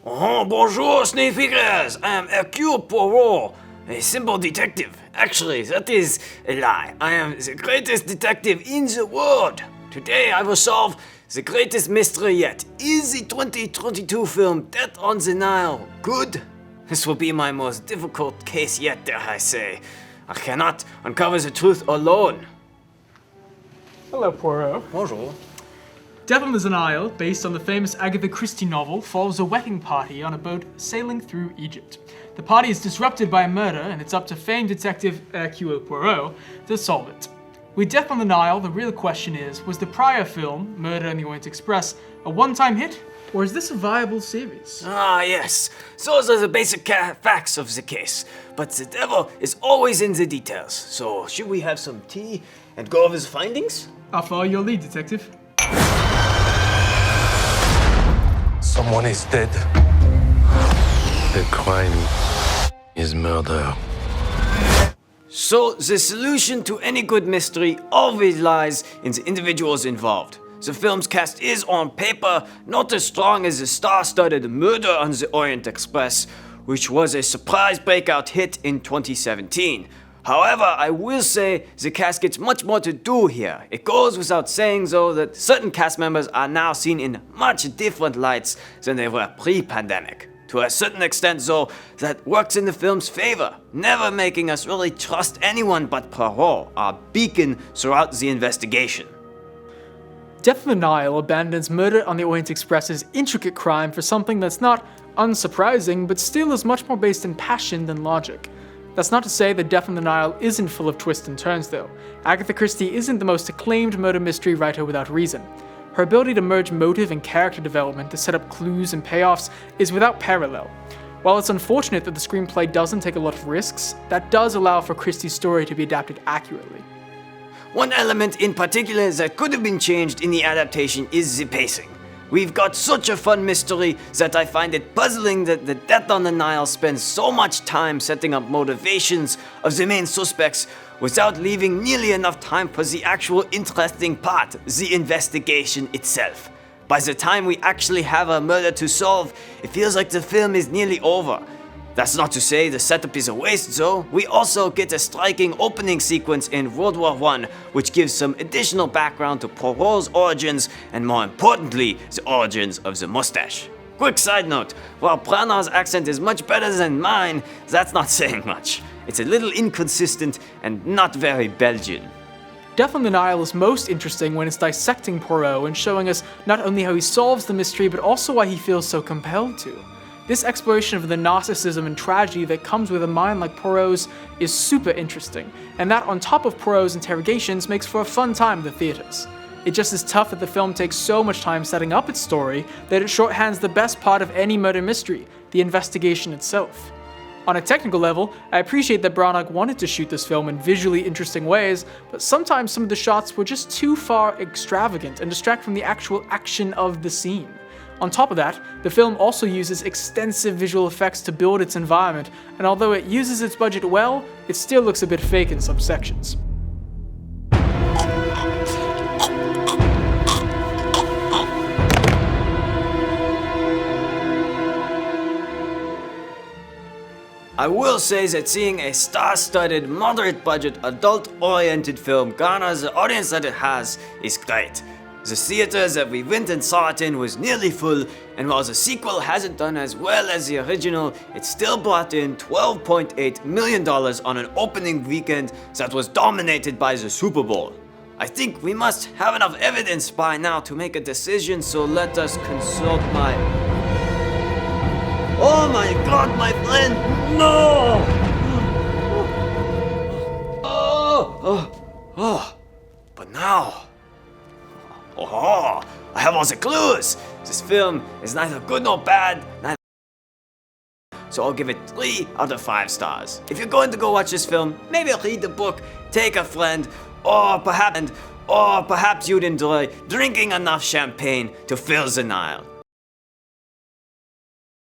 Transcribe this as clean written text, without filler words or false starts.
Oh, bonjour, sneakers! I am Hercule Poirot, a simple detective. Actually, that is a lie. I am the greatest detective in the world. Today I will solve the greatest mystery yet. Is the 2022 film Death on the Nile good? This will be my most difficult case yet, dare I say. I cannot uncover the truth alone. Hello, Poirot. Bonjour. Death on the Nile, based on the famous Agatha Christie novel, follows a wedding party on a boat sailing through Egypt. The party is disrupted by a murder, and it's up to famed detective Hercule Poirot to solve it. With Death on the Nile, the real question is, was the prior film, Murder on the Orient Express, a one-time hit, or is this a viable series? Ah, yes. Those are the basic facts of the case. But the devil is always in the details. So, should we have some tea and go over his findings? I'll follow your lead, detective. Someone is dead. The crime is murder. So, the solution to any good mystery always lies in the individuals involved. The film's cast is, on paper, not as strong as the star-studded Murder on the Orient Express, which was a surprise breakout hit in 2017. However, I will say the cast gets much more to do here. It goes without saying, though, that certain cast members are now seen in much different lights than they were pre-pandemic. To a certain extent, though, that works in the film's favor, never making us really trust anyone but Poirot, our beacon throughout the investigation. Death on the Nile abandons Murder on the Orient Express's intricate crime for something that's not unsurprising, but still is much more based in passion than logic. That's not to say that Death on the Nile isn't full of twists and turns, though. Agatha Christie isn't the most acclaimed murder mystery writer without reason. Her ability to merge motive and character development to set up clues and payoffs is without parallel. While it's unfortunate that the screenplay doesn't take a lot of risks, that does allow for Christie's story to be adapted accurately. One element in particular that could have been changed in the adaptation is the pacing. We've got such a fun mystery that I find it puzzling that the Death on the Nile spends so much time setting up motivations of the main suspects without leaving nearly enough time for the actual interesting part, the investigation itself. By the time we actually have a murder to solve, it feels like the film is nearly over. That's not to say the setup is a waste, though. We also get a striking opening sequence in World War I, which gives some additional background to Poirot's origins, and more importantly, the origins of the mustache. Quick side note, while Branagh's accent is much better than mine, that's not saying much. It's a little inconsistent and not very Belgian. Death on the Nile is most interesting when it's dissecting Poirot and showing us not only how he solves the mystery, but also why he feels so compelled to. This exploration of the narcissism and tragedy that comes with a mind like Poirot's is super interesting, and that on top of Poirot's interrogations makes for a fun time in the theaters. It just is tough that the film takes so much time setting up its story that it shorthands the best part of any murder mystery, the investigation itself. On a technical level, I appreciate that Branagh wanted to shoot this film in visually interesting ways, but sometimes some of the shots were just too far extravagant and distract from the actual action of the scene. On top of that, the film also uses extensive visual effects to build its environment, and although it uses its budget well, it still looks a bit fake in some sections. I will say that seeing a star-studded, moderate-budget, adult-oriented film garner the audience that it has is great. The theater that we went and saw it in was nearly full, and while the sequel hasn't done as well as the original, it still brought in $12.8 million on an opening weekend that was dominated by the Super Bowl. I think we must have enough evidence by now to make a decision, so let us consult my... Oh my god, my friend! No! But now... Oh, I have all the clues! This film is neither good nor bad, so I'll give it 3 out of 5 stars. If you're going to go watch this film, maybe read the book, take a friend, or perhaps you'd enjoy drinking enough champagne to fill the Nile.